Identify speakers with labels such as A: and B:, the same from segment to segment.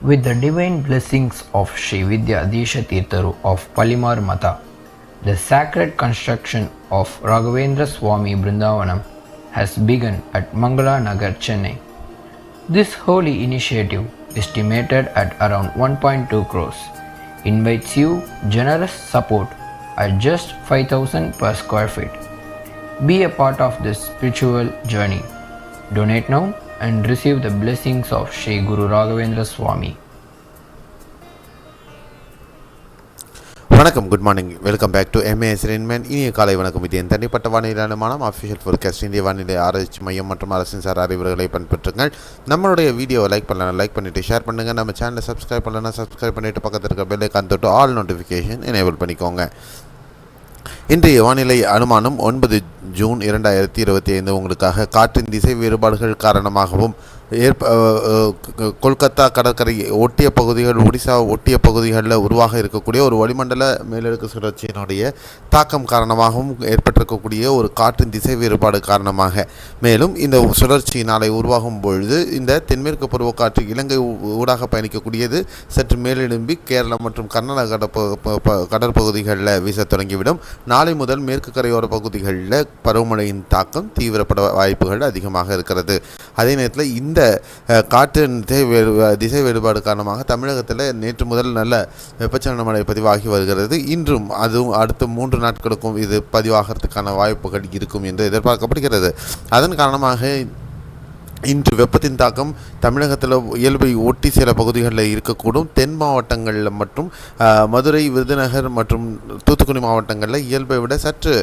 A: With the divine blessings of Sri Vidya Disha Tirtharu of Palimar Mata, the sacred construction of Raghavendra Swami Brindavanam has begun at Mangala Nagar, Chennai. This holy initiative, estimated at around 1.2 crores, invites you generous support at just 5,000 per square feet. Be a part of this spiritual journey. Donate now and receive the blessings of Sri Guru Raghavendra Swami.
B: வணக்கம், good morning, welcome back to MAS Rainman. இனிய காலை வணக்கம். இது என் தனிப்பட்ட வானிலையான மானம் official forecast இந்திய வானிலை ஆராய்ச்சி மையம் மற்றும் அரசின் சார் அறிவுரைகளை பின்பற்றுங்கள். நம்மளுடைய வீடியோவை லைக் பண்ணலாம், லைக் பண்ணிவிட்டு ஷேர் பண்ணுங்கள். நம்ம சேனலை சப்ஸ்கிரைப் பண்ணலன்னா சப்ஸ்கிரைப் பண்ணிவிட்டு பக்கத்தில் இருக்க பெல் ஐகான் தொட்டு ஆல் நோட்டிஃபிகேஷன் எனேபிள் பண்ணிக்கோங்க. இன்றைய வானிலை அனுமானம் 9 ஜூன் 2025 உங்களுக்காக காற்றின் திசை வேறுபாடுகள் காரணமாகவும் கொல்கத்தா கடற்கரை ஒட்டிய பகுதிகள், ஒடிசா ஒட்டிய பகுதிகளில் உருவாக இருக்கக்கூடிய ஒரு வளிமண்டல மேலடுக்கு சுழற்சியினுடைய தாக்கம் காரணமாகவும் ஏற்பட்டிருக்கக்கூடிய ஒரு காற்றின் திசை வேறுபாடு காரணமாக, மேலும் இந்த சுழற்சி நாளை உருவாகும் பொழுது இந்த தென்மேற்கு பருவக்காற்று இலங்கை ஊடாக பயணிக்கக்கூடியது சற்று மேலெழும்பி கேரளா மற்றும் கர்நாடக கடற்பகுதிகளில் வீச தொடங்கிவிடும். நாளை முதல் மேற்கு கரையோர பகுதிகளில் பருவமழையின் தாக்கம் தீவிரப்பட வாய்ப்புகள் அதிகமாக இருக்கிறது. அதே நேரத்தில் இந்த காற்றின் திசை வேறுபாடு காரணமாக தமிழகத்தில் நேற்று முதல் நல்ல வெப்பச்சலன மழை பதிவாகி வருகிறது. இன்றும் அதுவும் அடுத்த 3 நாட்களுக்கும் இது பதிவாகிறதுக்கான வாய்ப்புகள் இருக்கும் என்று எதிர்பார்க்கப்படுகிறது. அதன் காரணமாக இன்று வெப்பத்தின் தாக்கம் தமிழகத்தில் இயல்பை ஒட்டி சில பகுதிகளில் இருக்கக்கூடும். தென் மாவட்டங்களில் மற்றும் மதுரை, விருதுநகர் மற்றும் தூத்துக்குடி மாவட்டங்களில் இயல்பை விட சற்று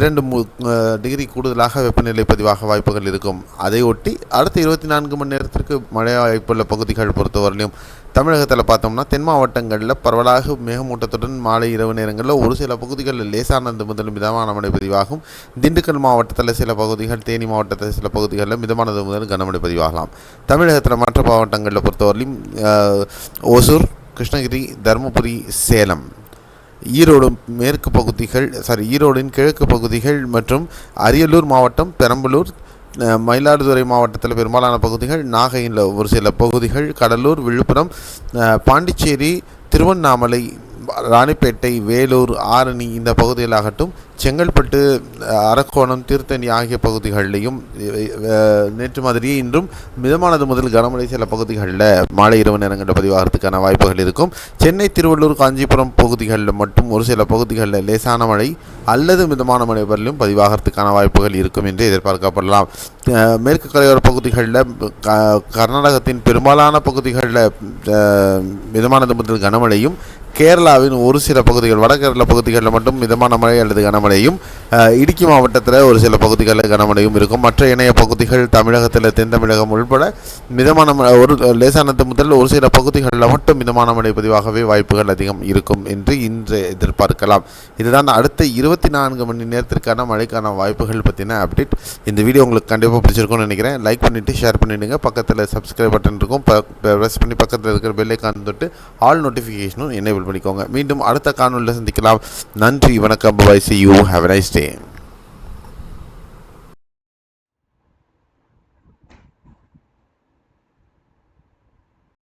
B: 2 டிகிரி கூடுதலாக வெப்பநிலை பதிவாக வாய்ப்புகள் இருக்கும். அதை ஒட்டி அடுத்த 24 மணி நேரத்திற்கு மழை வாய்ப்புள்ள பகுதிகள் பொறுத்தவரையிலும் தமிழகத்தில் பார்த்தோம்னா தென் மாவட்டங்களில் பரவலாக மேகமூட்டத்துடன் மாலை இரவு நேரங்களில் ஒரு சில பகுதிகளில் லேசானது முதல் மிதமான மழை பதிவாகும். திண்டுக்கல் மாவட்டத்தில் சில பகுதிகள், தேனி மாவட்டத்தில் சில பகுதிகளில் மிதமானது முதல் கனமழை பதிவாகலாம். தமிழகத்தில் மற்ற மாவட்டங்களில் பொறுத்தவரையிலும் ஓசூர், கிருஷ்ணகிரி, தருமபுரி, சேலம், ஈரோடு மேற்கு பகுதிகள் ஈரோடின் கிழக்கு பகுதிகள் மற்றும் அரியலூர் மாவட்டம், பெரம்பலூர், மயிலாடுதுறை மாவட்டத்தில் பெரும்பாலான பகுதிகள், நாகையில் ஒரு சில பகுதிகள், கடலூர், விழுப்புரம், பாண்டிச்சேரி, திருவண்ணாமலை, ராணிப்பேட்டை, வேலூர், ஆரணி இந்த பகுதிகளாகட்டும், செங்கல்பட்டு, அரக்கோணம், திருத்தணி ஆகிய பகுதிகளிலையும் நேற்று மாதிரியே இன்றும் மிதமானது முதல் கனமழை சில பகுதிகளில் மாலை இரவு நேரங்களில் பதிவாகிறதுக்கான வாய்ப்புகள் இருக்கும். சென்னை, திருவள்ளூர், காஞ்சிபுரம் பகுதிகளில் மட்டும் ஒரு சில பகுதிகளில் லேசான மழை அல்லது மிதமான மழை வரலும் பதிவாகிறதுக்கான வாய்ப்புகள் இருக்கும் என்று எதிர்பார்க்கப்படலாம். மேற்கு கரையோர பகுதிகளில் கர்நாடகத்தின் பெரும்பாலான பகுதிகளில் மிதமானது முதல் கனமழையும், கேரளாவின் ஒரு சில பகுதிகள், வட கேரள பகுதிகளில் மட்டும் மிதமான மழை அல்லது கனமழையும், இடுக்கி மாவட்டத்தில் ஒரு சில பகுதிகளில் கனமழையும் இருக்கும். மற்ற இணைய பகுதிகள் தமிழகத்தில் தென் தமிழகம் உள்பட மிதமான ஒரு லேசானது முதல் ஒரு சில பகுதிகளில் மட்டும் மிதமான மழை பதிவாகவே வாய்ப்புகள் அதிகம் இருக்கும் என்று இன்று எதிர்பார்க்கலாம். இதுதான் அடுத்த 24 மணி நேரத்திற்கான மழைக்கான வாய்ப்புகள் பற்றின அப்டேட். இந்த வீடியோ உங்களுக்கு கண்டிப்பாக பிடிச்சிருக்கும்னு நினைக்கிறேன். லைக் பண்ணிவிட்டு ஷேர் பண்ணிவிடுங்க. பக்கத்தில் சப்ஸ்கிரைப் பட்டன் இருக்கும், ப்ரெஸ் பண்ணி பக்கத்தில் இருக்கிற பெல் ஐகான் தொட்டு ஆல் நோட்டிஃபிகேஷனும் எனேபிள் பண்ணிக்கோங்க. மீண்டும் அடுத்த காணொலியில் சந்திக்கலாம். நன்றி, வணக்கம், by, see you, have a nice day.